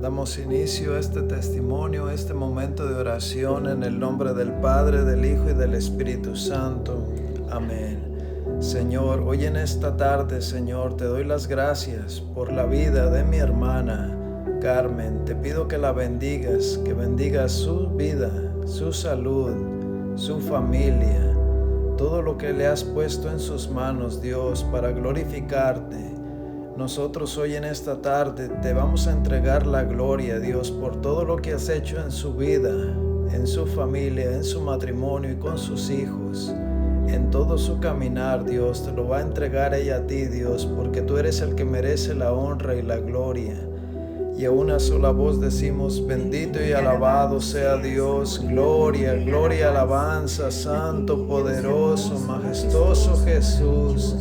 Damos inicio a este testimonio, a este momento de oración en el nombre del Padre, del Hijo y del Espíritu Santo. Amén. Señor, hoy en esta tarde, Señor, te doy las gracias por la vida de mi hermana Carmen. Te pido que la bendigas, que bendigas su vida, su salud, su familia, todo lo que le has puesto en sus manos, Dios, para glorificarte. Nosotros hoy en esta tarde te vamos a entregar la gloria, Dios, por todo lo que has hecho en su vida, en su familia, en su matrimonio y con sus hijos. En todo su caminar, Dios, te lo va a entregar ella a ti, Dios, porque tú eres el que merece la honra y la gloria. Y a una sola voz decimos, bendito y alabado sea Dios, gloria, gloria, alabanza, santo, poderoso, majestuoso Jesús.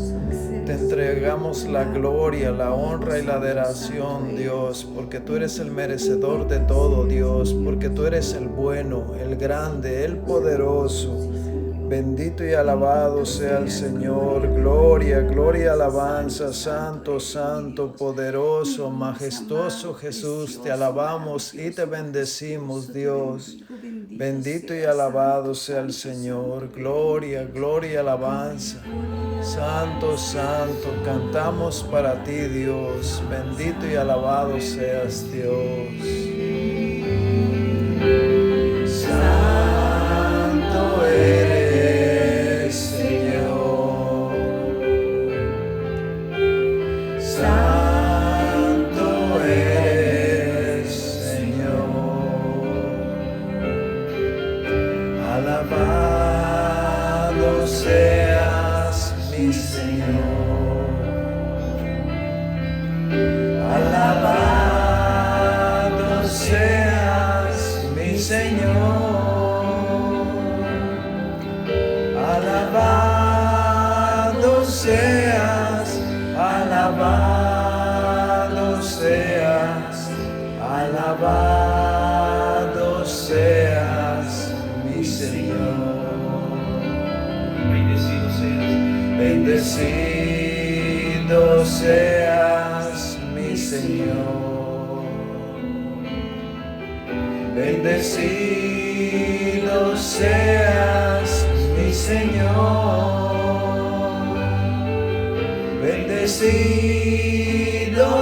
Te entregamos la gloria, la honra y la adoración, Dios, porque tú eres el merecedor de todo, Dios, porque tú eres el bueno, el grande, el poderoso. Bendito y alabado sea el Señor. Gloria, gloria, alabanza, santo, santo, poderoso, majestuoso Jesús. Te alabamos y te bendecimos, Dios. Bendito y alabado sea el Señor. Gloria, gloria, alabanza. Santo, santo, cantamos para ti, Dios. Bendito y alabado seas, Dios. Santo eres, Señor. Santo eres, Señor. Alabado seas, mi Señor. Alabado seas, mi Señor. Alabado seas, alabado seas, alabado seas, mi Señor. Bendecido seas. Bendecido seas, mi Señor. Bendecido seas, mi Señor. Bendecido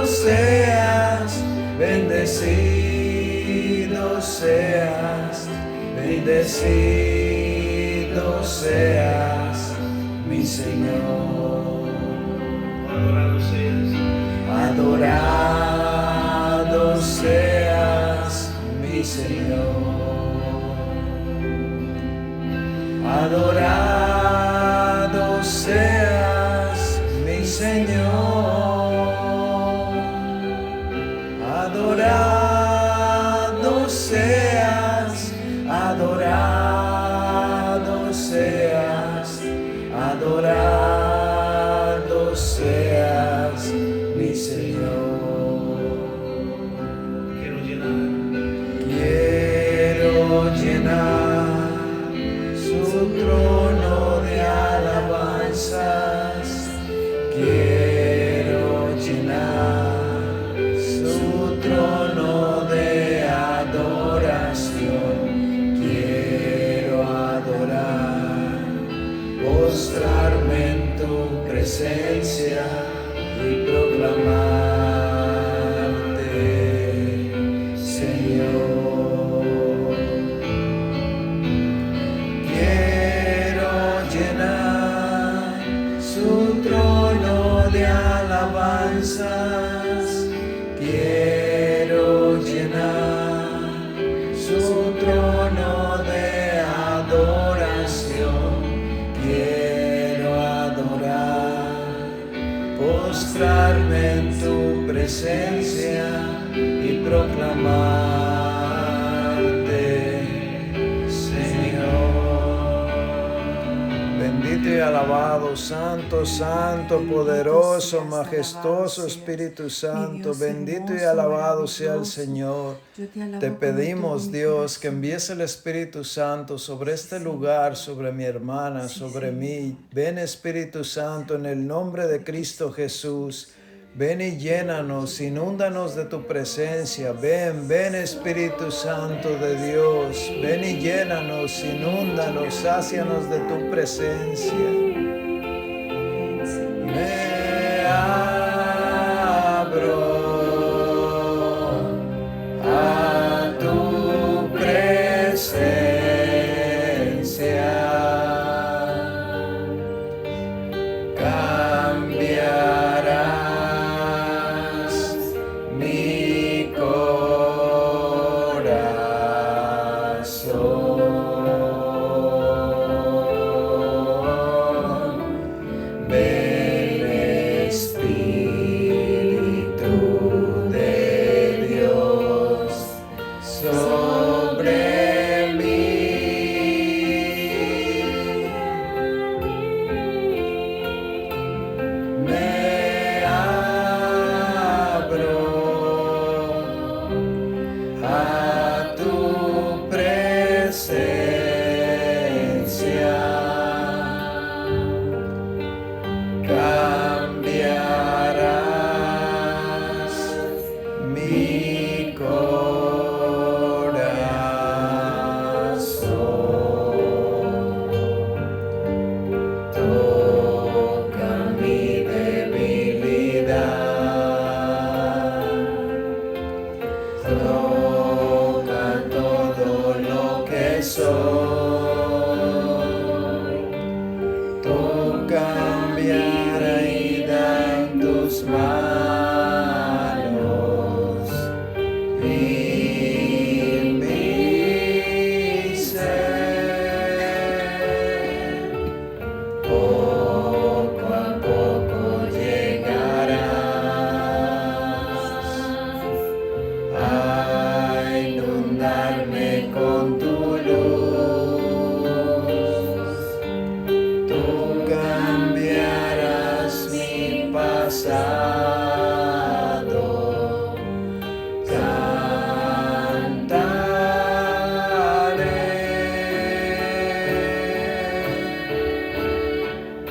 seas, bendecido seas, bendecido seas, mi Señor. Adorado seas. Adorado seas, mi Señor. Adorado seas, mi Señor. Adorado seas, adorado seas, adorado seas, mi Señor. Quiero llenar Quiero llenar su trono de alabanzas. Quiero llenar su trono de adoración. Quiero adorar, postrarme en tu presencia y proclamarte, Señor. Quiero llenar su trono de alabanzas. Quiero llenar su trono de adoración. Quiero adorar, postrarme en tu presencia y proclamarte, Señor. Bendito y alabado, santo, santo, poderoso, majestuoso Espíritu Santo. Bendito y alabado sea el Señor. Te pedimos, Dios, que envíes el Espíritu Santo sobre este lugar, sobre mi hermana, sobre mí. Ven, Espíritu Santo, en el nombre de Cristo Jesús. Ven y llénanos, inúndanos de tu presencia. Ven, ven Espíritu Santo de Dios. Ven y llénanos, inúndanos, sácianos de tu presencia. Me abro a tu presencia.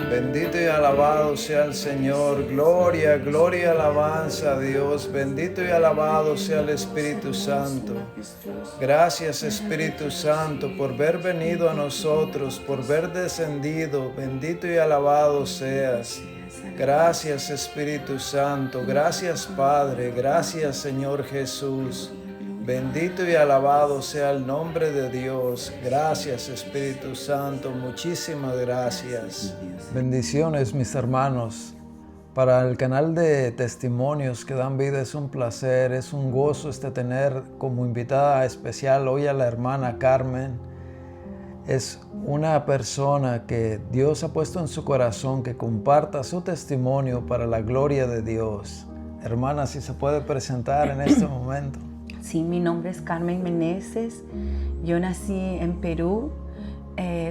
Bendito y alabado sea el Señor. Gloria, gloria, alabanza a Dios. Bendito y alabado sea el Espíritu Santo. Gracias, Espíritu Santo, por haber venido a nosotros, por haber descendido. Bendito y alabado seas. Gracias, Espíritu Santo. Gracias, Padre. Gracias, Señor Jesús. Bendito y alabado sea el nombre de Dios. Gracias, Espíritu Santo. Muchísimas gracias. Bendiciones, mis hermanos. Para el canal de testimonios que dan vida es un placer, es un gozo tener como invitada especial hoy a la hermana Carmen. Es una persona que Dios ha puesto en su corazón que comparta su testimonio para la gloria de Dios. Hermana, si se puede presentar en este momento. Sí, mi nombre es Carmen Meneses. Yo nací en Perú,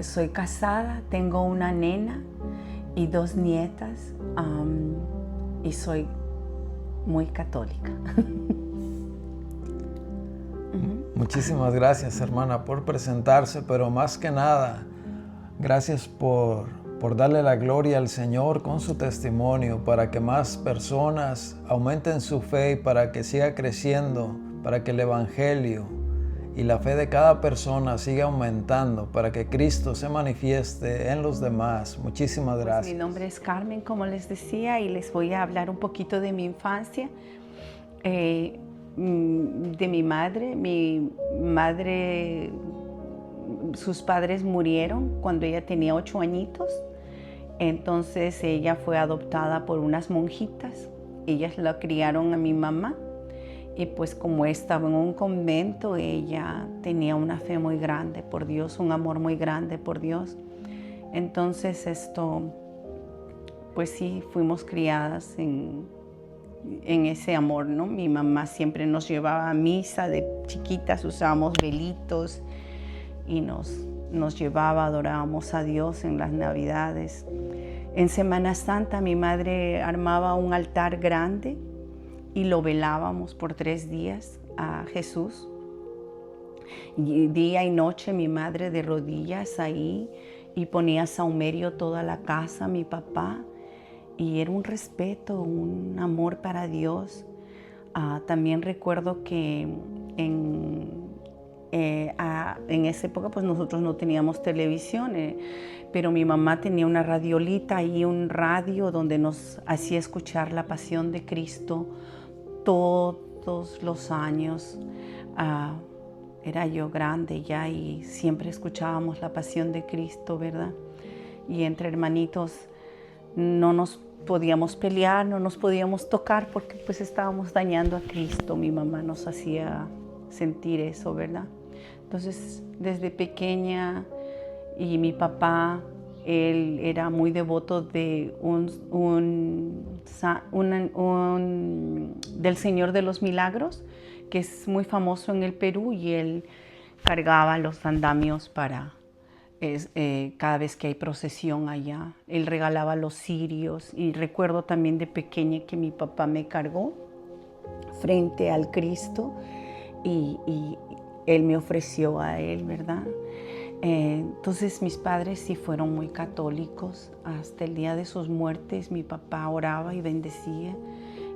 soy casada, tengo una nena y 2 nietas y soy muy católica. Muchísimas gracias, hermana, por presentarse, pero más que nada, gracias por darle la gloria al Señor con su testimonio para que más personas aumenten su fe y para que siga creciendo, para que el Evangelio y la fe de cada persona siga aumentando, para que Cristo se manifieste en los demás. Muchísimas gracias. Mi nombre es Carmen, como les decía, y les voy a hablar un poquito de mi infancia, de mi madre. Mi madre, sus padres murieron cuando ella tenía 8 añitos, entonces ella fue adoptada por unas monjitas. Ellas la criaron a mi mamá. Y pues como estaba en un convento, ella tenía una fe muy grande por Dios, un amor muy grande por Dios. Entonces pues sí, fuimos criadas en ese amor, ¿no? Mi mamá siempre nos llevaba a misa, de chiquitas usábamos velitos y nos llevaba, adorábamos a Dios en las Navidades. En Semana Santa mi madre armaba un altar grande y lo velábamos por 3 días a Jesús. Y día y noche mi madre de rodillas ahí y ponía saumerio toda la casa, mi papá. y era un respeto, un amor para Dios. También recuerdo que en esa época pues nosotros no teníamos televisión, pero mi mamá tenía una radiolita y un radio donde nos hacía escuchar la Pasión de Cristo todos los años. Era yo grande ya y siempre escuchábamos la Pasión de Cristo, ¿verdad? Y entre hermanitos no nos podíamos pelear, no nos podíamos tocar porque pues estábamos dañando a Cristo. Mi mamá nos hacía sentir eso, ¿verdad? Entonces, desde pequeña, y mi papá, él era muy devoto de del Señor de los Milagros, que es muy famoso en el Perú, y él cargaba los andamios para cada vez que hay procesión allá. Él regalaba los cirios, y recuerdo también de pequeña que mi papá me cargó frente al Cristo y él me ofreció a él, ¿verdad? Entonces mis padres sí fueron muy católicos. Hasta el día de sus muertes mi papá oraba y bendecía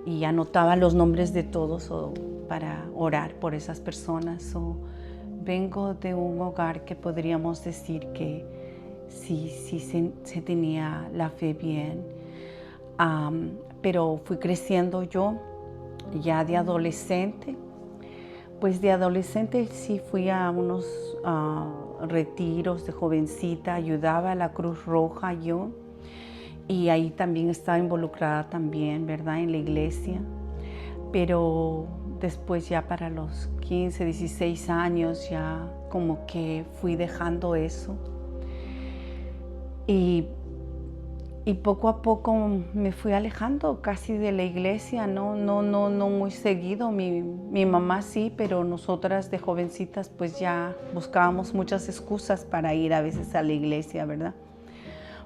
y anotaba los nombres de todos para orar por esas personas. Vengo de un hogar que podríamos decir que sí se tenía la fe bien, pero fui creciendo yo ya de adolescente. Pues de adolescente sí fui a unos retiros de jovencita, ayudaba a la Cruz Roja yo, y ahí también estaba involucrada también, ¿verdad?, en la iglesia. Pero después ya para los 15, 16 años ya como que fui dejando eso. Y poco a poco me fui alejando casi de la iglesia, no muy seguido. Mi mamá sí, pero nosotras de jovencitas pues ya buscábamos muchas excusas para ir a veces a la iglesia, ¿verdad?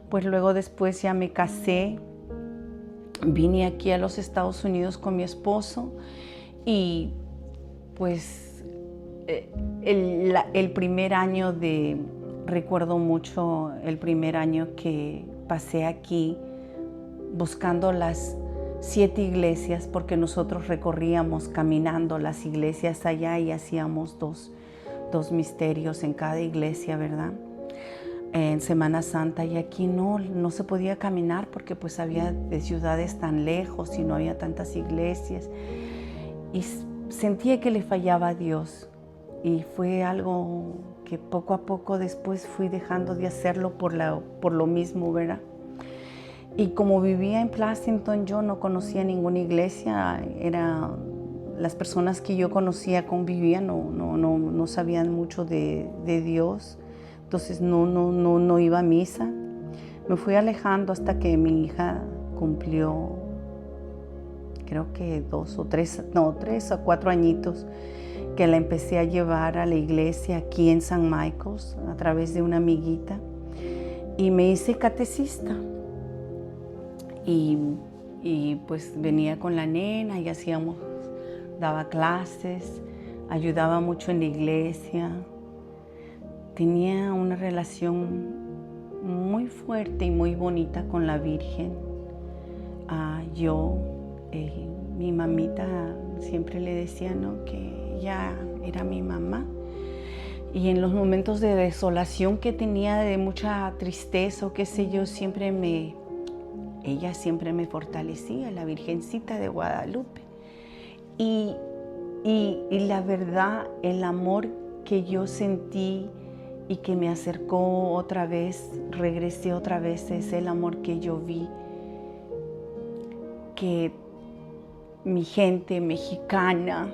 Pues luego después ya me casé, vine aquí a los Estados Unidos con mi esposo y pues el primer año recuerdo mucho el primer año que pasé aquí buscando las 7 iglesias, porque nosotros recorríamos caminando las iglesias allá y hacíamos dos misterios en cada iglesia, ¿verdad? En Semana Santa, y aquí no se podía caminar porque pues había de ciudades tan lejos y no había tantas iglesias, y sentía que le fallaba a Dios, y fue algo que poco a poco después fui dejando de hacerlo por lo mismo, ¿verdad? Y como vivía en Pleasanton, yo no conocía ninguna iglesia. Las personas que yo conocía, convivían, no sabían mucho de Dios. Entonces no iba a misa. Me fui alejando hasta que mi hija cumplió, creo que 3 o 4 añitos, que la empecé a llevar a la iglesia aquí en San Marcos a través de una amiguita, y me hice catecista. Y pues venía con la nena y daba clases, ayudaba mucho en la iglesia. Tenía una relación muy fuerte y muy bonita con la Virgen. Mi mamita siempre le decía, ¿no?, que ella era mi mamá. Y en los momentos de desolación que tenía, de mucha tristeza o qué sé yo, ella siempre me fortalecía, la Virgencita de Guadalupe. Y la verdad, el amor que yo sentí y que me acercó otra vez, regresé otra vez, es el amor que yo vi, que mi gente mexicana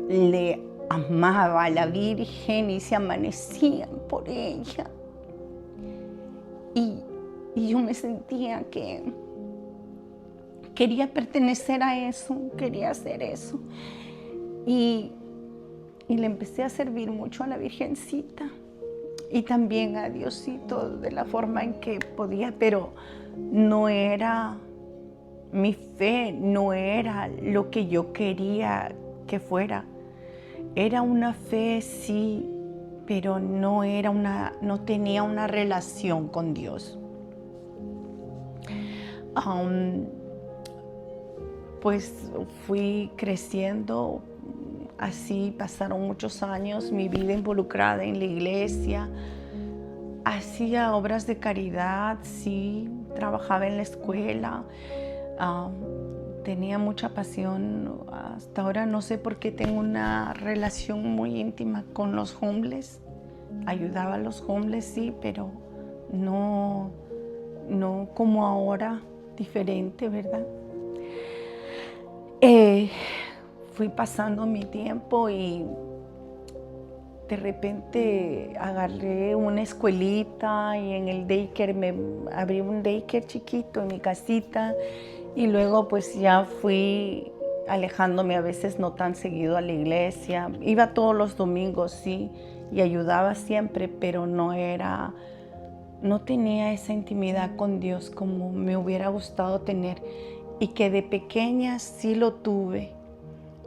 le amaba a la Virgen y se amanecían por ella. Y yo me sentía que quería pertenecer a eso, quería hacer eso. Y le empecé a servir mucho a la Virgencita y también a Diosito de la forma en que podía, pero no era mi fe, no era lo que yo quería que fuera. Era una fe, sí, pero no tenía una relación con Dios. Pues fui creciendo, así pasaron muchos años, mi vida involucrada en la iglesia, hacía obras de caridad, sí, trabajaba en la escuela, tenía mucha pasión. Hasta ahora no sé por qué tengo una relación muy íntima con los homeless. Ayudaba a los homeless, sí, pero no como ahora, diferente, ¿verdad? Fui pasando mi tiempo y de repente agarré una escuelita y en el daycare me abrí un daycare chiquito en mi casita y luego pues ya fui alejándome a veces no tan seguido a la iglesia. Iba todos los domingos, sí, y ayudaba siempre, pero no tenía esa intimidad con Dios como me hubiera gustado tener y que de pequeña sí lo tuve.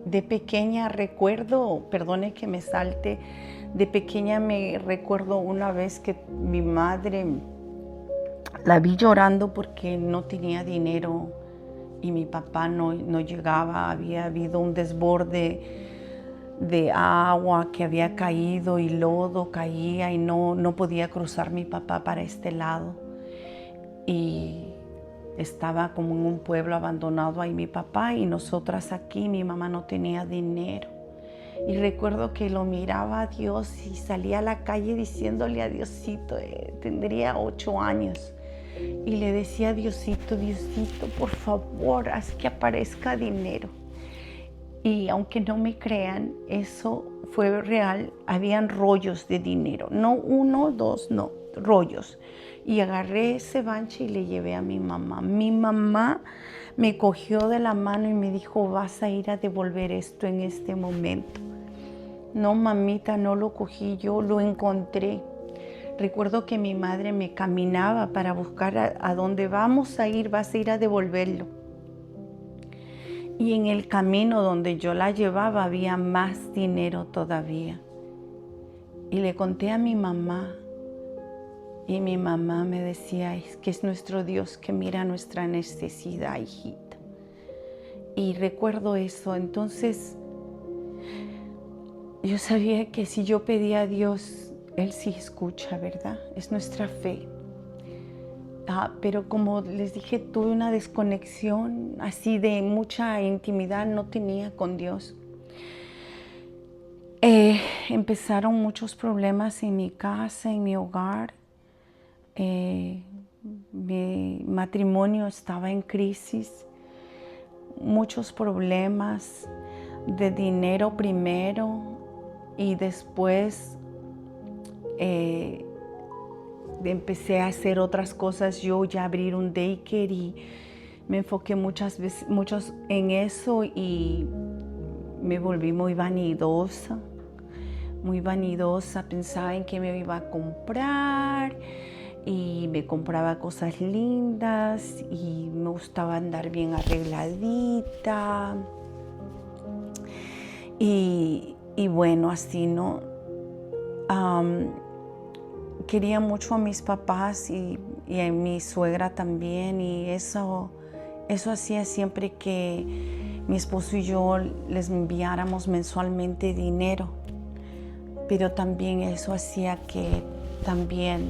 De pequeña recuerdo, perdone que me salte, de pequeña me recuerdo una vez que mi madre la vi llorando porque no tenía dinero y mi papá no llegaba, había habido un desborde de agua que había caído y lodo caía y no podía cruzar mi papá para este lado. Y estaba como en un pueblo abandonado ahí mi papá y nosotras aquí, mi mamá no tenía dinero. Y recuerdo que lo miraba a Dios y salía a la calle diciéndole a Diosito, tendría 8 años. Y le decía, Diosito, Diosito, por favor, haz que aparezca dinero. Y aunque no me crean, eso fue real. Habían rollos de dinero, no 1, 2, no, rollos. Y agarré ese banche y le llevé a mi mamá. Mi mamá me cogió de la mano y me dijo, vas a ir a devolver esto en este momento. No, mamita, no lo cogí yo, lo encontré. Recuerdo que mi madre me caminaba para buscar a dónde vamos a ir, vas a ir a devolverlo. Y en el camino donde yo la llevaba había más dinero todavía. Y le conté a mi mamá. Y mi mamá me decía, es que es nuestro Dios que mira nuestra necesidad, hijita. Y recuerdo eso. Entonces, yo sabía que si yo pedía a Dios, Él sí escucha, ¿verdad? Es nuestra fe. Pero como les dije, tuve una desconexión así de mucha intimidad, no tenía con Dios. Empezaron muchos problemas en mi casa, en mi hogar. Mi matrimonio estaba en crisis, muchos problemas de dinero primero y después empecé a hacer otras cosas, yo ya abrir un daycare y me enfoqué muchos en eso y me volví muy vanidosa, pensaba en qué me iba a comprar y me compraba cosas lindas y me gustaba andar bien arregladita y bueno, así, ¿no? Quería mucho a mis papás y a mi suegra también y eso hacía siempre que mi esposo y yo les enviáramos mensualmente dinero, pero también eso hacía que también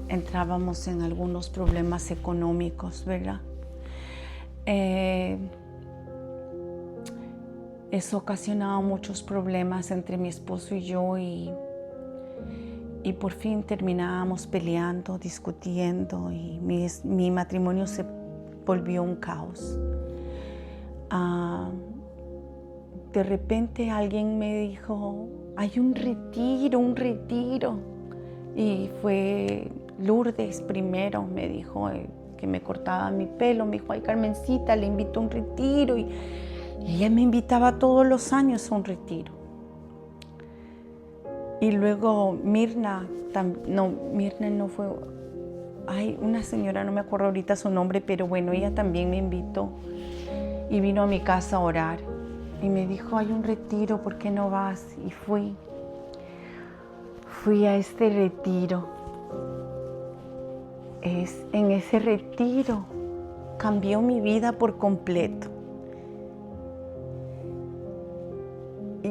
entrábamos en algunos problemas económicos, ¿verdad? Eso ocasionaba muchos problemas entre mi esposo y yo y por fin terminábamos peleando, discutiendo y mi matrimonio se volvió un caos. De repente alguien me dijo, hay un retiro. Y fue Lourdes primero, me dijo que me cortaba mi pelo. Me dijo, ay, Carmencita, le invito a un retiro. Y ella me invitaba todos los años a un retiro. Y luego Mirna no fue, una señora, no me acuerdo ahorita su nombre, pero bueno, ella también me invitó y vino a mi casa a orar. Y me dijo, hay un retiro, ¿por qué no vas? Y fui a este retiro. En ese retiro cambió mi vida por completo.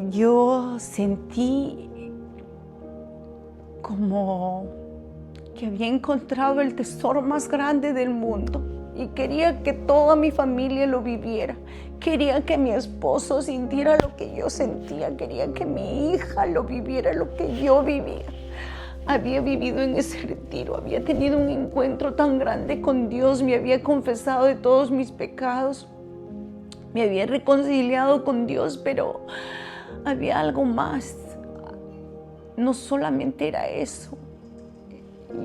Yo sentí como que había encontrado el tesoro más grande del mundo y quería que toda mi familia lo viviera. Quería que mi esposo sintiera lo que yo sentía. Quería que mi hija lo viviera, lo que yo vivía. Había vivido en ese retiro, había tenido un encuentro tan grande con Dios, me había confesado de todos mis pecados, me había reconciliado con Dios, pero había algo más. No solamente era eso.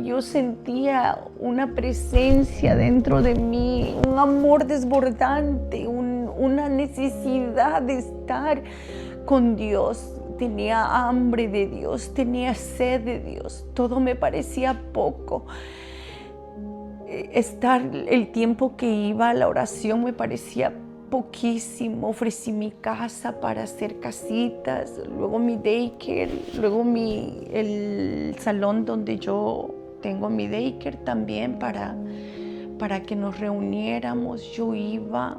Yo sentía una presencia dentro de mí, un amor desbordante, una necesidad de estar con Dios. Tenía hambre de Dios, tenía sed de Dios. Todo me parecía poco. El tiempo que iba a la oración me parecía poquísimo. Ofrecí mi casa para hacer casitas, luego mi daycare, luego el salón donde yo tengo mi daycare también para que nos reuniéramos. Yo iba,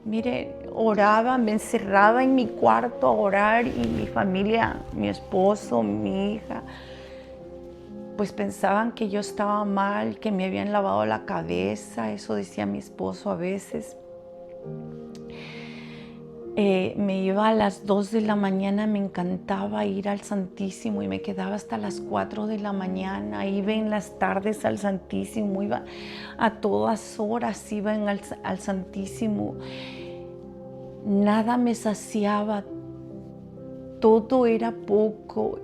mire, oraba, me encerraba en mi cuarto a orar y mi familia, mi esposo, mi hija, pues pensaban que yo estaba mal, que me habían lavado la cabeza. Eso decía mi esposo a veces. Me iba a las 2 de la mañana, me encantaba ir al Santísimo y me quedaba hasta las 4 de la mañana. Iba en las tardes al Santísimo, iba a todas horas, iba al Santísimo. Nada me saciaba, todo era poco.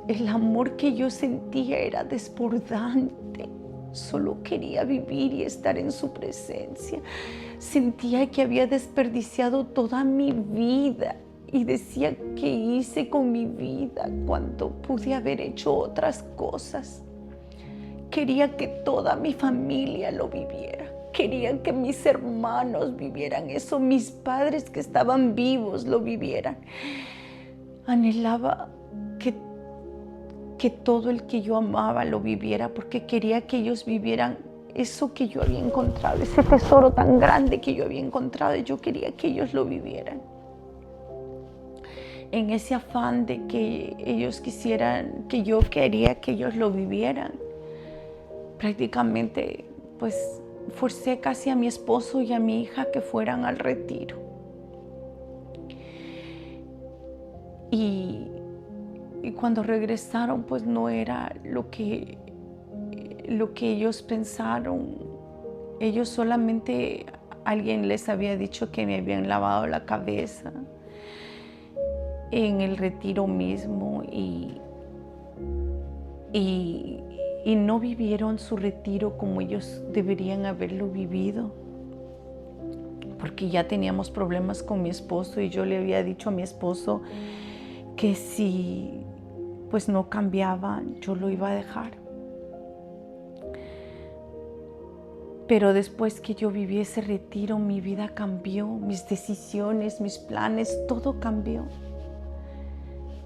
El amor que yo sentía era desbordante. Solo quería vivir y estar en su presencia. Sentía que había desperdiciado toda mi vida y decía, ¿qué hice con mi vida cuando pude haber hecho otras cosas? Quería que toda mi familia lo viviera. Quería que mis hermanos vivieran eso, mis padres que estaban vivos lo vivieran. Anhelaba que todo el que yo amaba lo viviera, porque quería que ellos vivieran eso que yo había encontrado, ese tesoro tan grande que yo había encontrado. Yo quería que ellos lo vivieran. En ese afán de que ellos quisieran, que yo quería que ellos lo vivieran, prácticamente pues forcé casi a mi esposo y a mi hija que fueran al retiro. Y cuando regresaron, pues no era lo que ellos pensaron. Ellos solamente, alguien les había dicho que me habían lavado la cabeza en el retiro mismo y no vivieron su retiro como ellos deberían haberlo vivido, porque ya teníamos problemas con mi esposo y yo le había dicho a mi esposo que si pues no cambiaba, yo lo iba a dejar. Pero después que yo viví ese retiro, mi vida cambió, mis decisiones, mis planes, todo cambió.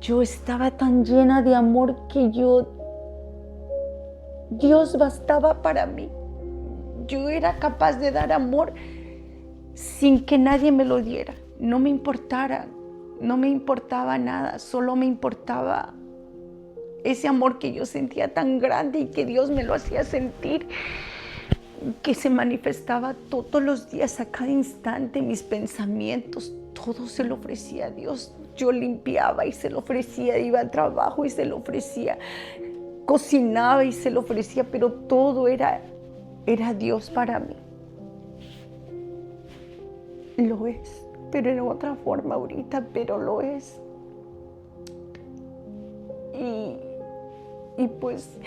Yo estaba tan llena de amor que Dios bastaba para mí. Yo era capaz de dar amor sin que nadie me lo diera. No me importaba nada, solo me importaba ese amor que yo sentía tan grande y que Dios me lo hacía sentir, que se manifestaba todos los días, a cada instante, mis pensamientos, todo se lo ofrecía a Dios. Yo limpiaba y se lo ofrecía, iba al trabajo y se lo ofrecía, cocinaba y se lo ofrecía, pero todo era Dios para mí. Lo es, pero en otra forma ahorita, pero lo es. Y pues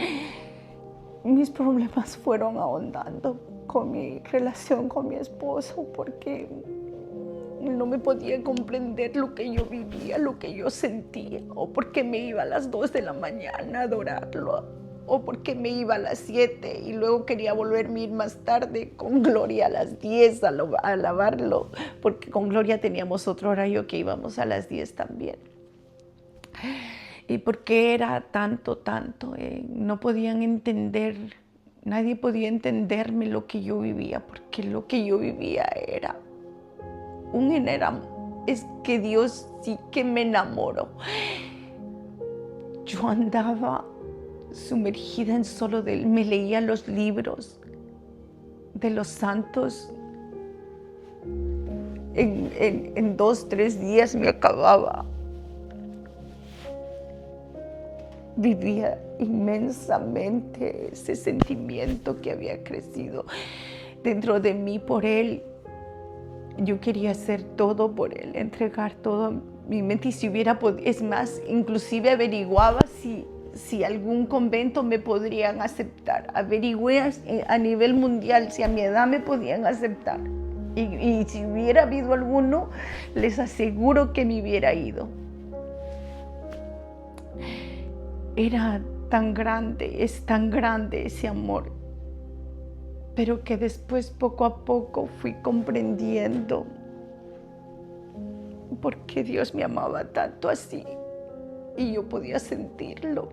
mis problemas fueron ahondando con mi relación con mi esposo, porque no me podía comprender lo que yo vivía, lo que yo sentía, o porque me iba a las 2 de la mañana a adorarlo, o porque me iba a las 7 y luego quería volverme a ir más tarde con Gloria a las 10 a alabarlo, porque con Gloria teníamos otro horario que íbamos a las 10 también. ¿Y por qué era tanto? No podían entender Nadie podía entenderme lo que yo vivía, porque lo que yo vivía era es que Dios sí que me enamoró. Yo andaba sumergida en solo de Él, me leía los libros de los santos. En 2, 3 días me acababa. Vivía inmensamente ese sentimiento que había crecido dentro de mí por Él. Yo quería hacer todo por Él, entregar todo mi mente. Y si hubiera podido, es más, inclusive averiguaba si algún convento me podrían aceptar. Averigüé a nivel mundial si a mi edad me podían aceptar. Y si hubiera habido alguno, les aseguro que me hubiera ido. Era tan grande, es tan grande ese amor, pero que después poco a poco fui comprendiendo por qué Dios me amaba tanto así, y yo podía sentirlo.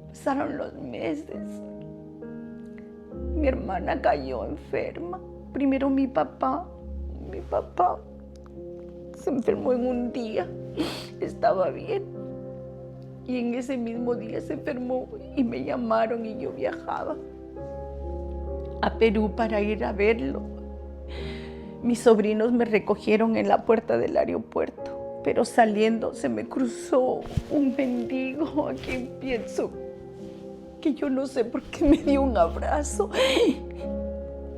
Pasaron los meses, mi hermana cayó enferma. Primero mi papá se enfermó en un día, estaba bien. Y en ese mismo día se enfermó y me llamaron y yo viajaba a Perú para ir a verlo. Mis sobrinos me recogieron en la puerta del aeropuerto, pero saliendo se me cruzó un mendigo a quien pienso que yo no sé por qué me dio un abrazo.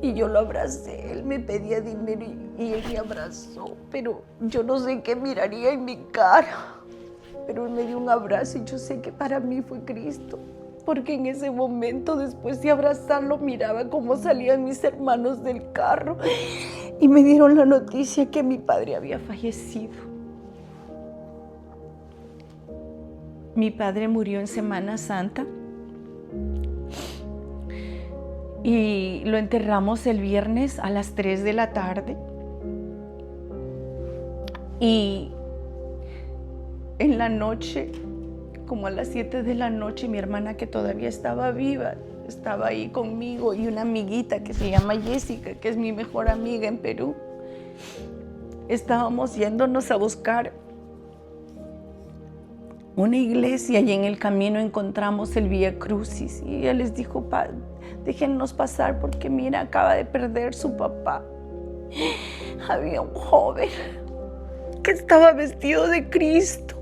Y yo lo abracé, él me pedía dinero y él me abrazó, pero yo no sé qué miraría en mi cara. Pero él me dio un abrazo y yo sé que para mí fue Cristo, porque en ese momento, después de abrazarlo, miraba cómo salían mis hermanos del carro y me dieron la noticia que mi padre había fallecido. Mi padre murió en Semana Santa y lo enterramos el viernes a las 3 de la tarde. Y en la noche, como a las 7 de la noche, mi hermana, que todavía estaba viva, estaba ahí conmigo, y una amiguita que se llama Jessica, que es mi mejor amiga en Perú. Estábamos yéndonos a buscar una iglesia y en el camino encontramos el Vía Crucis. Y ella les dijo: déjennos pasar porque mira, acaba de perder su papá. Había un joven que estaba vestido de Cristo.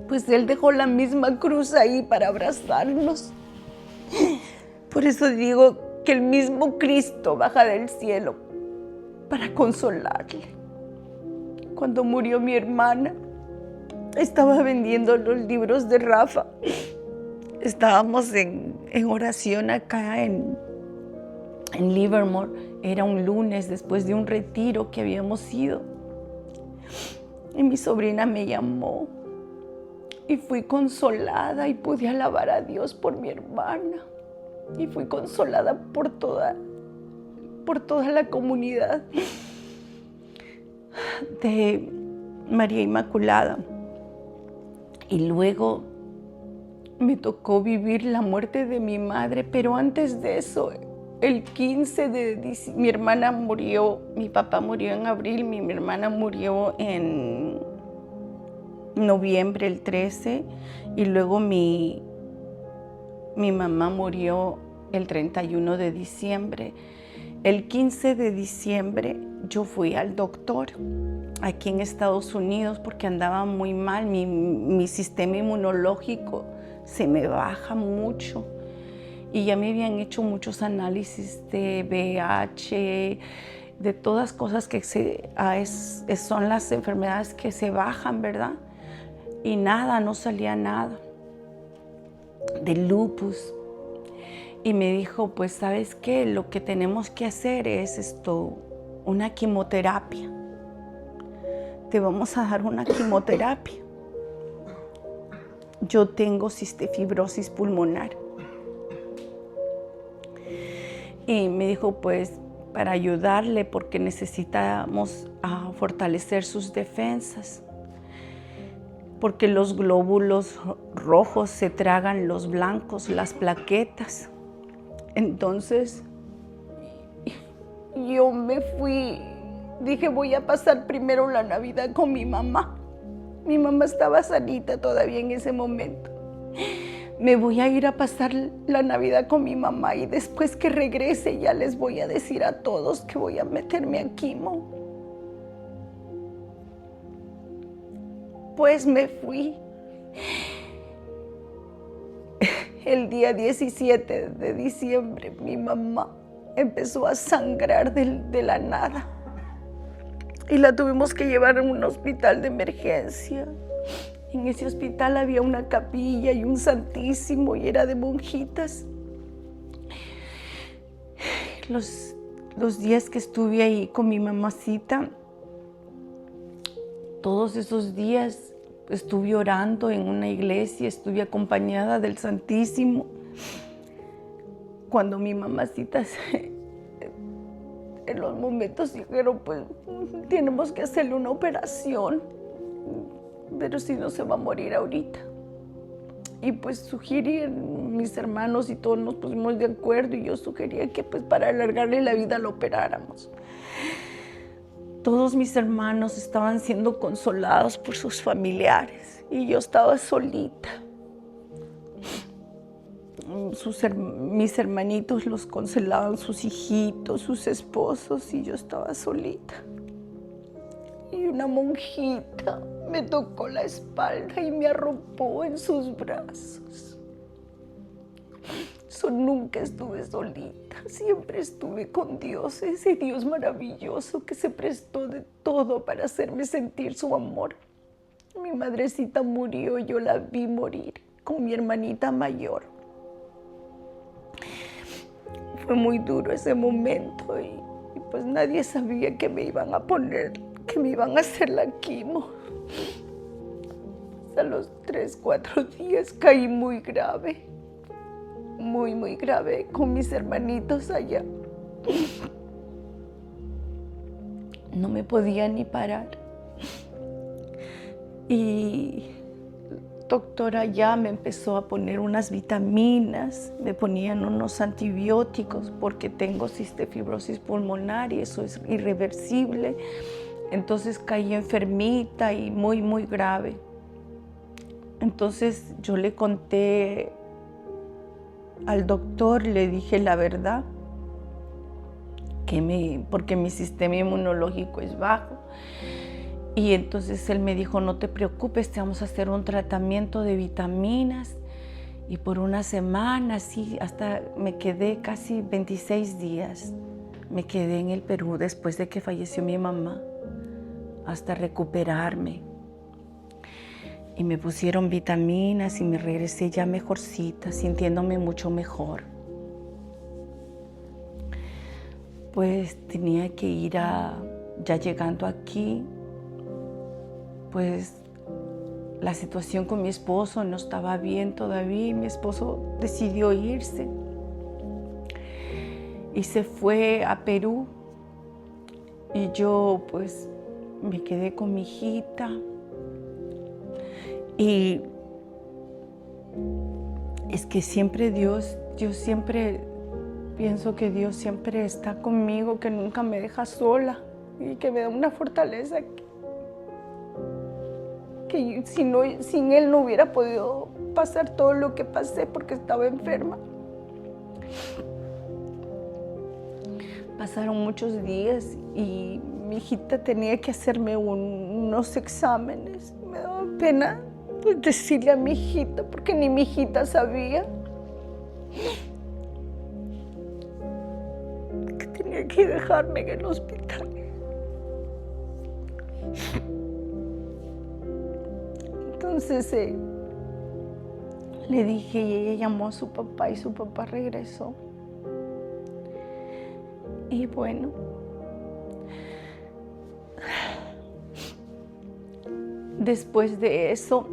Pues Él dejó la misma cruz ahí para abrazarnos. Por eso digo que el mismo Cristo baja del cielo para consolarle. Cuando murió mi hermana, estaba vendiendo los libros de Rafa. Estábamos en oración acá en Livermore. Era un lunes después de un retiro que habíamos ido. Y mi sobrina me llamó. Y fui consolada y pude alabar a Dios por mi hermana. Y fui consolada por toda la comunidad de María Inmaculada. Y luego me tocó vivir la muerte de mi madre, pero antes de eso, el 15 de diciembre, mi hermana murió, mi papá murió en abril, mi hermana murió en noviembre, el 13, y luego mi mamá murió el 31 de diciembre. El 15 de diciembre yo fui al doctor aquí en Estados Unidos porque andaba muy mal, mi sistema inmunológico se me baja mucho y ya me habían hecho muchos análisis de VIH, de todas cosas que son las enfermedades que se bajan, ¿verdad? Y nada, no salía nada de lupus. Y me dijo, pues, ¿sabes qué? Lo que tenemos que hacer es una quimioterapia. Te vamos a dar una quimioterapia. Yo tengo fibrosis pulmonar. Y me dijo, pues, para ayudarle, porque necesitamos fortalecer sus defensas. porque los glóbulos rojos se tragan los blancos, las plaquetas. Entonces, yo me fui, dije voy a pasar primero la Navidad con mi mamá. Mi mamá estaba sanita todavía en ese momento. Me voy a ir a pasar la Navidad con mi mamá y después que regrese ya les voy a decir a todos que voy a meterme a quimo. Pues me fui. El día 17 de diciembre mi mamá empezó a sangrar de la nada y la tuvimos que llevar a un hospital de emergencia. En ese hospital había una capilla y un santísimo y era de monjitas. Los días que estuve ahí con mi mamacita, todos esos días estuve orando en una iglesia, estuve acompañada del Santísimo. Cuando mi mamacita en los momentos dijeron, pues tenemos que hacerle una operación, pero si no se va a morir ahorita. Y pues sugerí, mis hermanos y todos nos pusimos de acuerdo y yo sugería que pues para alargarle la vida lo operáramos. Todos mis hermanos estaban siendo consolados por sus familiares y yo estaba solita. Mis hermanitos los consolaban, sus hijitos, sus esposos, y yo estaba solita. Y una monjita me tocó la espalda y me arropó en sus brazos. Nunca estuve solita, siempre estuve con Dios, ese Dios maravilloso que se prestó de todo para hacerme sentir su amor. Mi madrecita murió, yo la vi morir con mi hermanita mayor. Fue muy duro ese momento y pues nadie sabía que me iban a poner, que me iban a hacer la quimo. A los 3, 4 días caí muy grave. Muy grave con mis hermanitos allá. No me podía ni parar. Y doctora ya me empezó a poner unas vitaminas, me ponían unos antibióticos porque tengo fibrosis pulmonar y eso es irreversible. Entonces caí enfermita y muy grave. Entonces yo le conté al doctor, le dije la verdad, porque mi sistema inmunológico es bajo. Y entonces él me dijo, no te preocupes, te vamos a hacer un tratamiento de vitaminas. Y por una semana, sí, hasta me quedé casi 26 días. Me quedé en el Perú después de que falleció mi mamá, hasta recuperarme. Y me pusieron vitaminas y me regresé ya mejorcita, sintiéndome mucho mejor. Pues tenía que ir ya llegando aquí, pues la situación con mi esposo no estaba bien todavía y mi esposo decidió irse. Y se fue a Perú y yo pues me quedé con mi hijita. Y es que siempre yo siempre pienso que Dios siempre está conmigo, que nunca me deja sola y que me da una fortaleza que sin Él no hubiera podido pasar todo lo que pasé porque estaba enferma. Pasaron muchos días y mi hijita tenía que hacerme unos exámenes. Me daba pena pues decirle a mi hijita, porque ni mi hijita sabía que tenía que dejarme en el hospital. Entonces le dije y ella llamó a su papá y su papá regresó. Y bueno, después de eso,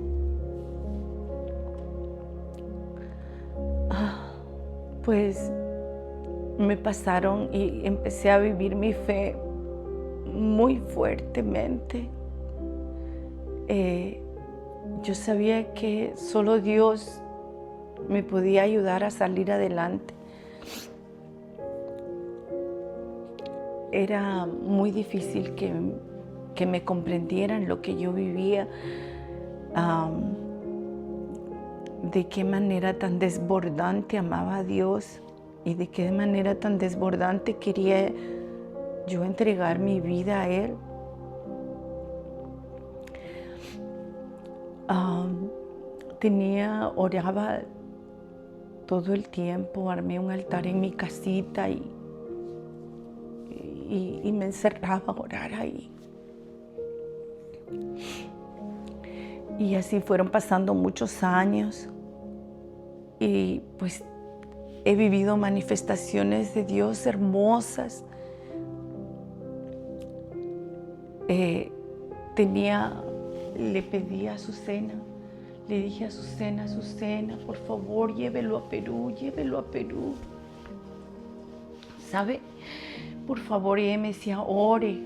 pues me pasaron y empecé a vivir mi fe muy fuertemente. yo sabía que solo Dios me podía ayudar a salir adelante. Era muy difícil que me comprendieran lo que yo vivía, de qué manera tan desbordante amaba a Dios y de qué manera tan desbordante quería yo entregar mi vida a Él. Oraba todo el tiempo, armé un altar en mi casita y me encerraba a orar ahí. Y así fueron pasando muchos años y pues he vivido manifestaciones de Dios hermosas. Le pedí a Azucena, le dije a Azucena, por favor, llévelo a Perú. ¿Sabe? Por favor, y ella me decía, ore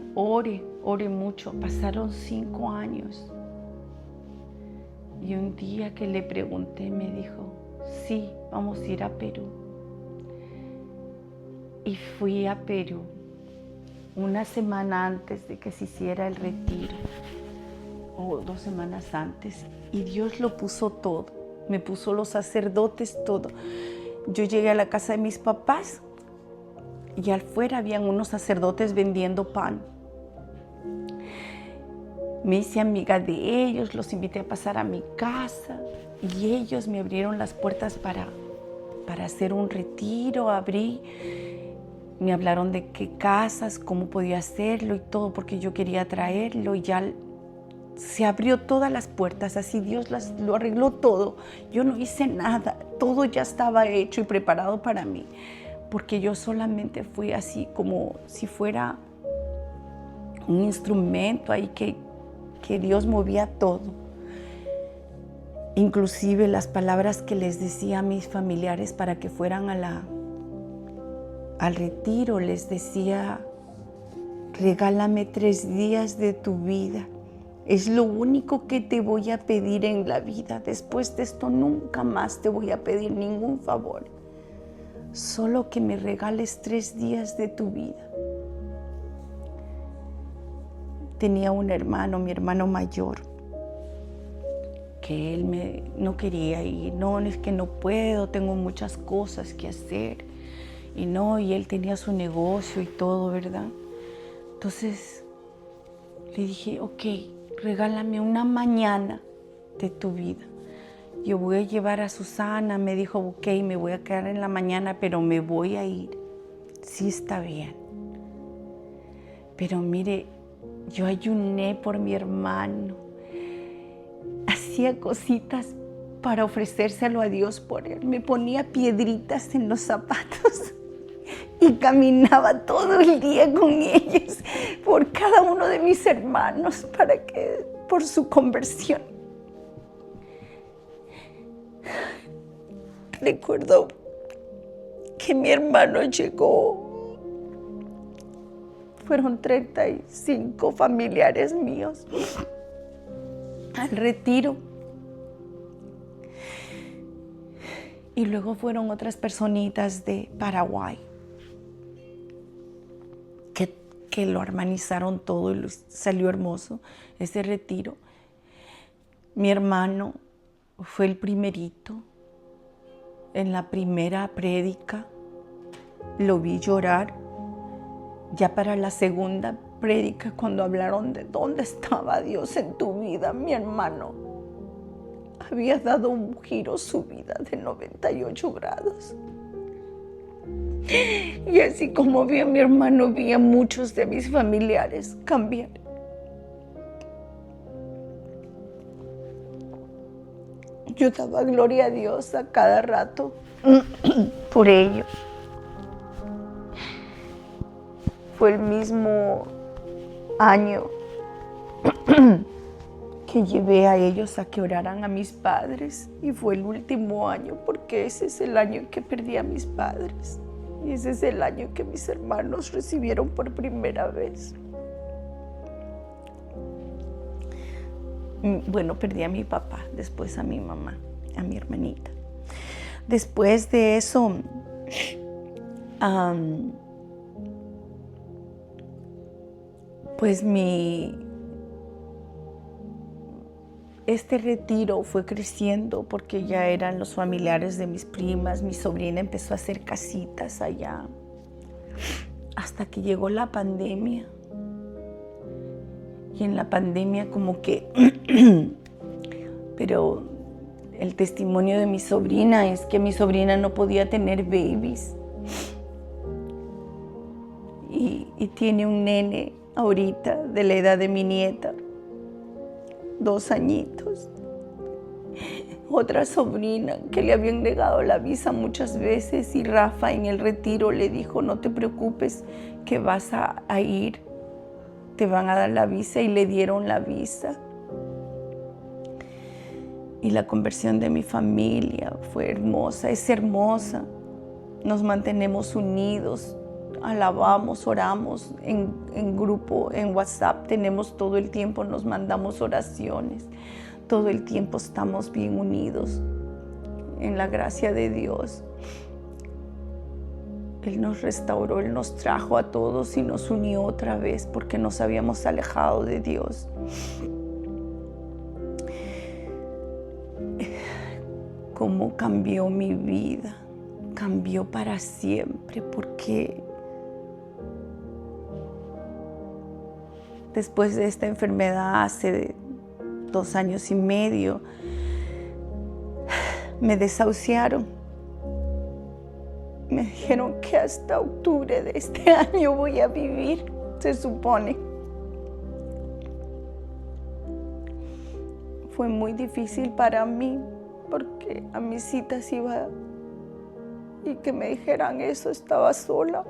mucho. Pasaron 5 años. Y un día que le pregunté, me dijo, sí, vamos a ir a Perú. Y fui a Perú una semana antes de que se hiciera el retiro, o 2 semanas antes, y Dios lo puso todo, me puso los sacerdotes, todo. Yo llegué a la casa de mis papás y afuera habían unos sacerdotes vendiendo pan. Me hice amiga de ellos, los invité a pasar a mi casa y ellos me abrieron las puertas para hacer un retiro. Me hablaron de qué casas, cómo podía hacerlo y todo, porque yo quería traerlo, y ya se abrió todas las puertas, así Dios lo arregló todo. Yo no hice nada, todo ya estaba hecho y preparado para mí, porque yo solamente fui así como si fuera un instrumento ahí que Dios movía todo. Inclusive las palabras que les decía a mis familiares para que fueran al retiro, les decía, regálame 3 días de tu vida. Es lo único que te voy a pedir en la vida. Después de esto nunca más te voy a pedir ningún favor. Solo que me regales 3 días de tu vida. Tenía un hermano, mi hermano mayor, que él no quería ir. No, es que no puedo, tengo muchas cosas que hacer. Y él tenía su negocio y todo, ¿verdad? Entonces le dije, ok, regálame una mañana de tu vida. Yo voy a llevar a Susana. Me dijo, ok, me voy a quedar en la mañana, pero me voy a ir. Sí, está bien. Pero mire, yo ayuné por mi hermano. Hacía cositas para ofrecérselo a Dios por él. Me ponía piedritas en los zapatos y caminaba todo el día con ellos por cada uno de mis hermanos por su conversión. Recuerdo que mi hermano llegó. Fueron 35 familiares míos al retiro. Y luego fueron otras personitas de Paraguay que lo armonizaron todo y salió hermoso ese retiro. Mi hermano fue el primerito. En la primera prédica lo vi llorar. Ya para la segunda prédica, cuando hablaron de dónde estaba Dios en tu vida, mi hermano había dado un giro su vida de 98 grados. Y así como vi a mi hermano, vi a muchos de mis familiares cambiar. Yo daba gloria a Dios a cada rato por ello. Fue el mismo año que llevé a ellos a que oraran a mis padres, y fue el último año porque ese es el año que perdí a mis padres y ese es el año que mis hermanos recibieron por primera vez. Bueno, perdí a mi papá, después a mi mamá, a mi hermanita. Después de eso, pues este retiro fue creciendo porque ya eran los familiares de mis primas. Mi sobrina empezó a hacer casitas allá hasta que llegó la pandemia. Y en la pandemia como que, pero el testimonio de mi sobrina es que mi sobrina no podía tener babies. Y tiene un nene ahorita de la edad de mi nieta, 2 añitos. Otra sobrina que le habían negado la visa muchas veces y Rafa en el retiro le dijo, no te preocupes que vas a ir, te van a dar la visa, y le dieron la visa. Y la conversión de mi familia fue hermosa, es hermosa. Nos mantenemos unidos, alabamos, oramos en grupo, en WhatsApp, tenemos todo el tiempo, nos mandamos oraciones, todo el tiempo estamos bien unidos en la gracia de Dios. Él nos restauró, Él nos trajo a todos y nos unió otra vez porque nos habíamos alejado de Dios. Cómo cambió mi vida, cambió para siempre, porque después de esta enfermedad hace 2 años y medio, me desahuciaron. Me dijeron que hasta octubre de este año voy a vivir, se supone. Fue muy difícil para mí porque a mis citas iba y que me dijeran eso, estaba sola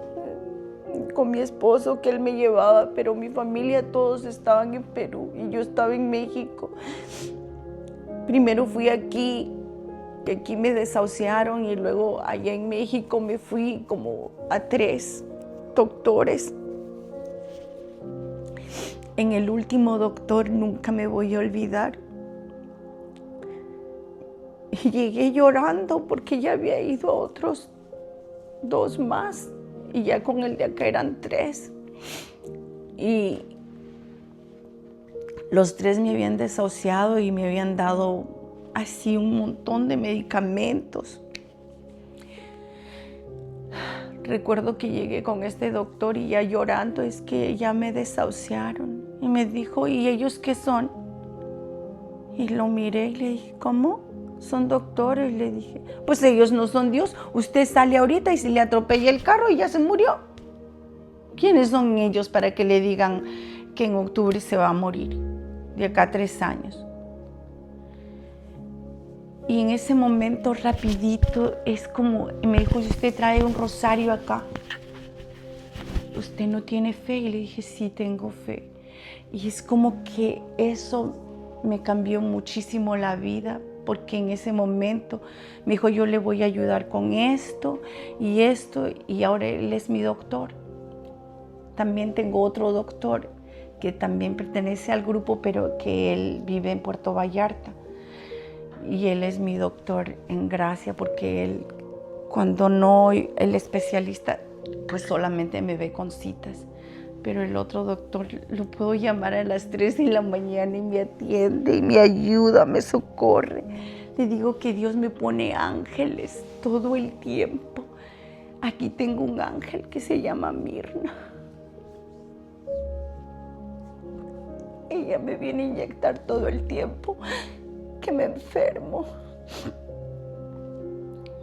con mi esposo que él me llevaba, pero mi familia todos estaban en Perú y yo estaba en México. Primero fui aquí, que aquí me desahuciaron, y luego allá en México me fui como a 3 doctores. En el último doctor nunca me voy a olvidar. Y llegué llorando porque ya había ido a otros 2 más y ya con el de acá eran 3. Y los 3 me habían desahuciado y me habían dado así un montón de medicamentos. Recuerdo que llegué con este doctor y ya llorando, es que ya me desahuciaron. Y me dijo, ¿y ellos qué son? Y lo miré y le dije, ¿cómo? Son doctores, le dije. Pues ellos no son Dios. Usted sale ahorita y se le atropella el carro y ya se murió. ¿Quiénes son ellos para que le digan que en octubre se va a morir? De acá a 3 años. Y en ese momento rapidito es como, me dijo, si usted trae un rosario acá, ¿usted no tiene fe? Y le dije, sí, tengo fe. Y es como que eso me cambió muchísimo la vida, porque en ese momento me dijo, yo le voy a ayudar con esto, y ahora él es mi doctor. También tengo otro doctor que también pertenece al grupo, pero que él vive en Puerto Vallarta. Y él es mi doctor en gracia, porque él, cuando no, el especialista, pues solamente me ve con citas. Pero el otro doctor lo puedo llamar a las 3 de la mañana y me atiende y me ayuda, me socorre. Le digo que Dios me pone ángeles todo el tiempo. Aquí tengo un ángel que se llama Mirna. Ella me viene a inyectar todo el tiempo que me enfermo.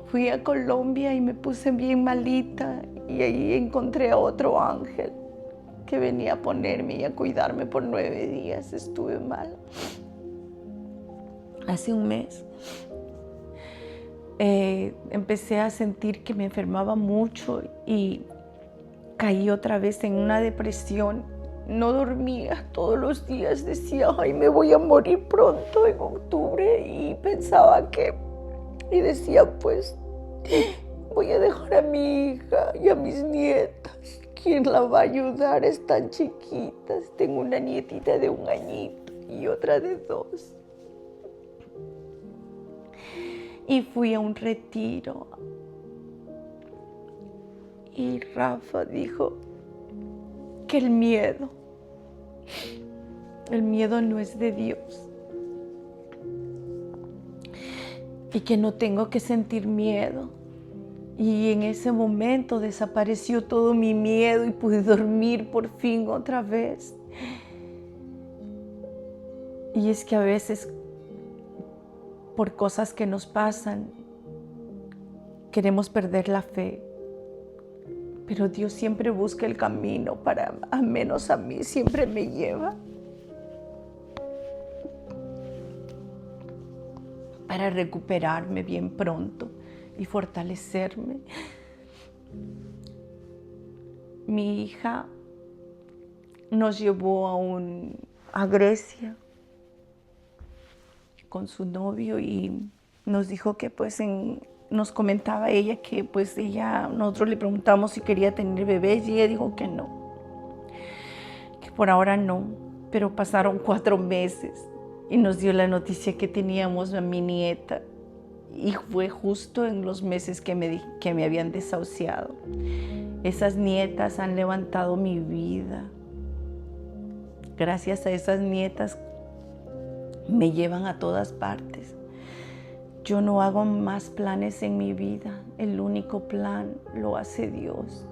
Fui a Colombia y me puse bien malita, y ahí encontré a otro ángel que venía a ponerme y a cuidarme por 9 días. Estuve mal. Hace un mes empecé a sentir que me enfermaba mucho y caí otra vez en una depresión. No dormía todos los días, decía, ay, me voy a morir pronto en octubre, y pensaba que, y decía, pues, voy a dejar a mi hija y a mis nietas. ¿Quién la va a ayudar? Están chiquitas. Tengo una nietita de 1 añito. y otra de 2. Y fui a un retiro. Y Rafa dijo que el miedo no es de Dios. Y que no tengo que sentir miedo. Y en ese momento desapareció todo mi miedo y pude dormir por fin otra vez. Y es que a veces, por cosas que nos pasan, queremos perder la fe. Pero Dios siempre busca el camino para, al menos a mí, siempre me lleva para recuperarme bien pronto y fortalecerme. Mi hija nos llevó a Grecia con su novio y nos dijo que nos comentaba ella que nosotros le preguntamos si quería tener bebés y ella dijo que no, que por ahora no, pero pasaron 4 meses y nos dio la noticia que teníamos a mi nieta y fue justo en los meses que me habían desahuciado. Esas nietas han levantado mi vida. Gracias a esas nietas me llevan a todas partes. Yo no hago más planes en mi vida. El único plan lo hace Dios.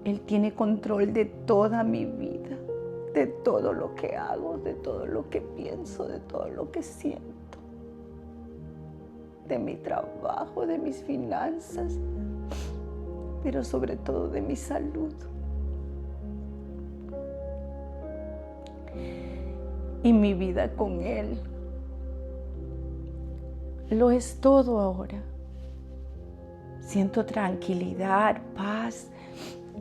Él tiene control de toda mi vida, de todo lo que hago, de todo lo que pienso, de todo lo que siento, de mi trabajo, de mis finanzas, pero sobre todo de mi salud. Y mi vida con Él lo es todo ahora. Siento tranquilidad, paz,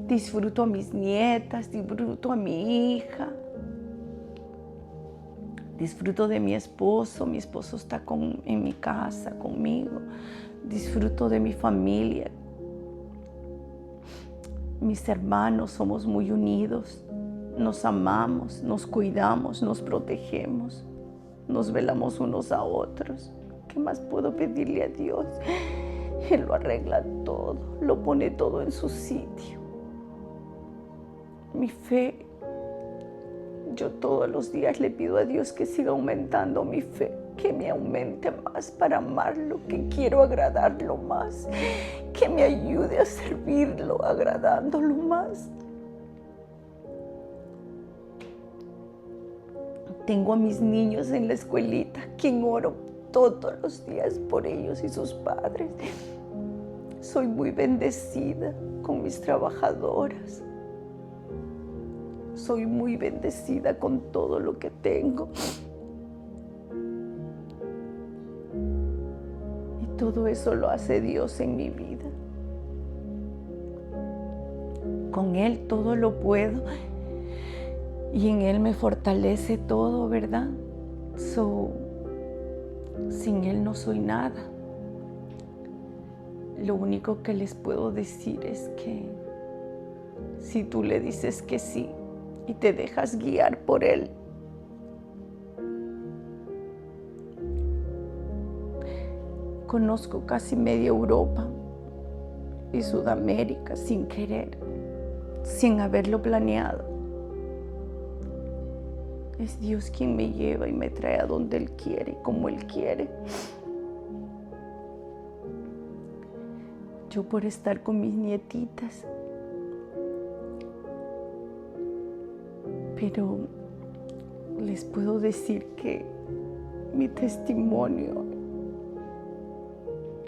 disfruto a mis nietas, disfruto a mi hija, disfruto de mi esposo está en mi casa conmigo, disfruto de mi familia. Mis hermanos somos muy unidos, nos amamos, nos cuidamos, nos protegemos, nos velamos unos a otros. ¿Qué más puedo pedirle a Dios? Él lo arregla todo, lo pone todo en su sitio. Mi fe, yo todos los días le pido a Dios que siga aumentando mi fe, que me aumente más para amarlo, que quiero agradarlo más, que me ayude a servirlo, agradándolo más. Tengo a mis niños en la escuelita, quien oro todos los días por ellos y sus padres. Soy muy bendecida con mis trabajadoras. Soy muy bendecida con todo lo que tengo. Y todo eso lo hace Dios en mi vida. Con Él todo lo puedo. Y en Él me fortalece todo, ¿verdad? Sin Él no soy nada. Lo único que les puedo decir es que si tú le dices que sí y te dejas guiar por Él, conozco casi media Europa y Sudamérica sin querer, sin haberlo planeado. Es Dios quien me lleva y me trae a donde Él quiere, como Él quiere. Yo por estar con mis nietitas, pero les puedo decir que mi testimonio,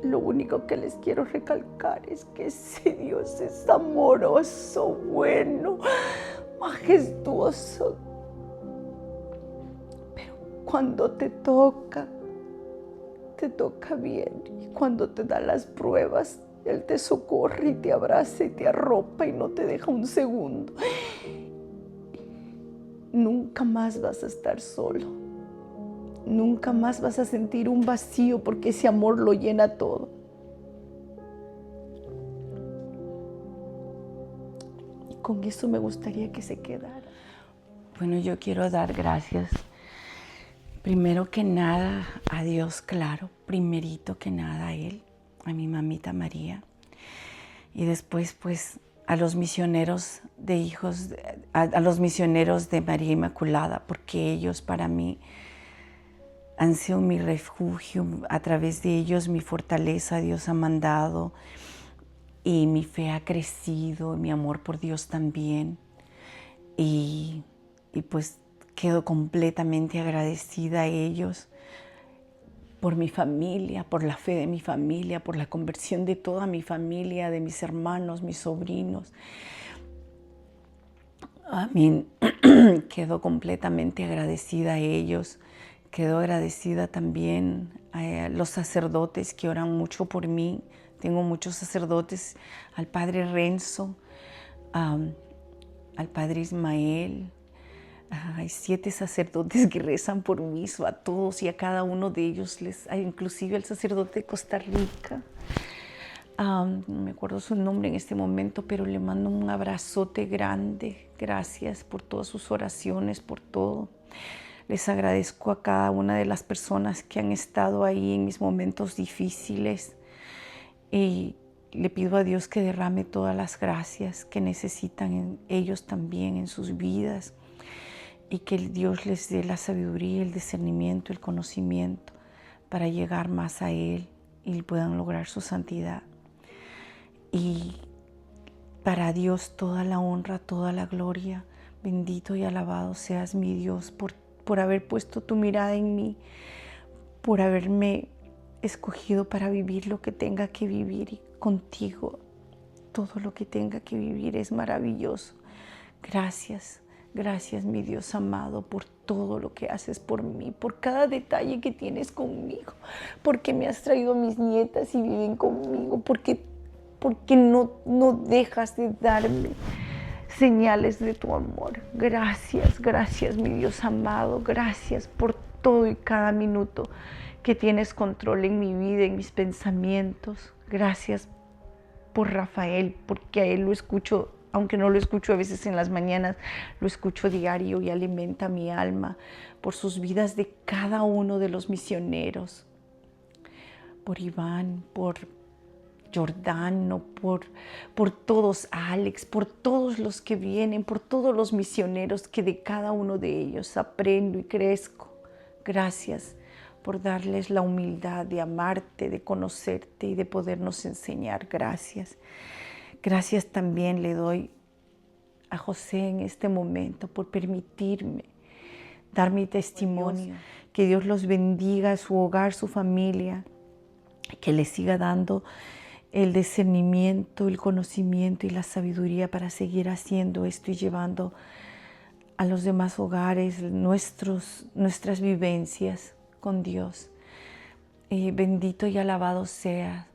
lo único que les quiero recalcar es que ese Dios es amoroso, bueno, majestuoso. Cuando te toca bien. Y cuando te da las pruebas, Él te socorre y te abraza y te arropa y no te deja un segundo. Nunca más vas a estar solo. Nunca más vas a sentir un vacío porque ese amor lo llena todo. Y con eso me gustaría que se quedara. Bueno, yo quiero dar gracias, primero que nada, a Dios, claro, primerito que nada a Él, a mi mamita María, y después pues a los misioneros de hijos, a los misioneros de María Inmaculada, porque ellos para mí han sido mi refugio, a través de ellos mi fortaleza Dios ha mandado y mi fe ha crecido, mi amor por Dios también, y pues quedo completamente agradecida a ellos por mi familia, por la fe de mi familia, por la conversión de toda mi familia, de mis hermanos, mis sobrinos. Amén. Quedo completamente agradecida a ellos. Quedo agradecida también a los sacerdotes que oran mucho por mí. Tengo muchos sacerdotes, al Padre Renzo, al Padre Ismael. Hay 7 sacerdotes que rezan por mí, a todos y a cada uno de ellos, inclusive al sacerdote de Costa Rica. No me acuerdo su nombre en este momento, pero le mando un abrazote grande. Gracias por todas sus oraciones, por todo. Les agradezco a cada una de las personas que han estado ahí en mis momentos difíciles. Y le pido a Dios que derrame todas las gracias que necesitan ellos también en sus vidas. Y que Dios les dé la sabiduría, el discernimiento, el conocimiento para llegar más a Él y puedan lograr su santidad. Y para Dios toda la honra, toda la gloria. Bendito y alabado seas mi Dios por haber puesto tu mirada en mí, por haberme escogido para vivir lo que tenga que vivir, y contigo todo lo que tenga que vivir es maravilloso. Gracias. Gracias, mi Dios amado, por todo lo que haces por mí, por cada detalle que tienes conmigo, porque me has traído a mis nietas y viven conmigo, porque no dejas de darme señales de tu amor. Gracias, gracias, mi Dios amado, gracias por todo y cada minuto que tienes control en mi vida, en mis pensamientos. Gracias por Rafael, porque a él lo escucho, aunque no lo escucho a veces en las mañanas, lo escucho diario y alimenta mi alma, por sus vidas de cada uno de los misioneros, por Iván, por Jordano, por todos, Alex, por todos los que vienen, por todos los misioneros que de cada uno de ellos aprendo y crezco. Gracias por darles la humildad de amarte, de conocerte y de podernos enseñar. Gracias. Gracias también le doy a José en este momento por permitirme dar mi testimonio. Que Dios los bendiga, su hogar, su familia, que les siga dando el discernimiento, el conocimiento y la sabiduría para seguir haciendo esto y llevando a los demás hogares nuestras vivencias con Dios. Bendito y alabado sea